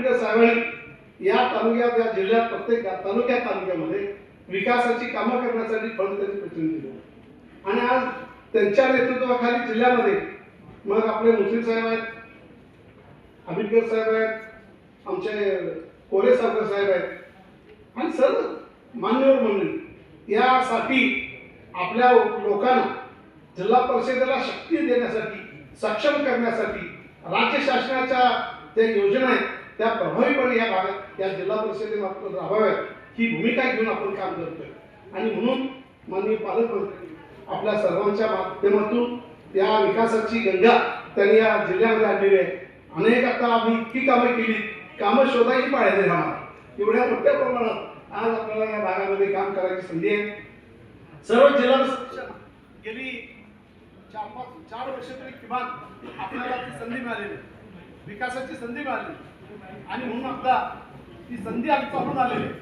आंबेडकर साहेबांनी या तालुक्यात, या जिल्ह्यात, प्रत्येक तालुक्यामध्ये विकासाची कामं करण्यासाठी फंड त्यांनी प्रतिनिधी दिले आणि आज त्यांच्या नेतृत्वाखाली जिल्ह्यामध्ये मग आपले मुस्लिम साहेब आहेत, आंबेडकर साहेब आहेत, आमचे कोरे साहेब आहेत आणि सर्व मान्यवर मंडळी यासाठी आपल्या लोकांना जिल्हा परिषदेला शक्ती देण्यासाठी, सक्षम करण्यासाठी राज्य शासनाच्या ज्या योजना आहेत त्या प्रभावीपणे या भागात या जिल्हा परिषदेमार्फत राबवाव्यात ही भूमिका घेऊन आपण काम करतोय आणि म्हणून माननीय पालकमंत्री आपल्या सर्वांच्या माध्यमातून या विकासाची गंगा त्यांनी या जिल्ह्यामध्ये आणलेली आहे. अनेक आता आम्ही इतकी कामं केली, कामं शोधायची पाहिजे आम्हाला. एवढ्या मोठ्या प्रमाणात आज आपल्याला या भागामध्ये काम करायची संधी आहे. सर्व जिल्हा गेली 4 वर्ष तरी किमान आपल्याला ती संधी मिळालेली, विकासाची संधी मिळाली आणि म्हणून आता ती संधी आम्ही चालून आलेली आहे.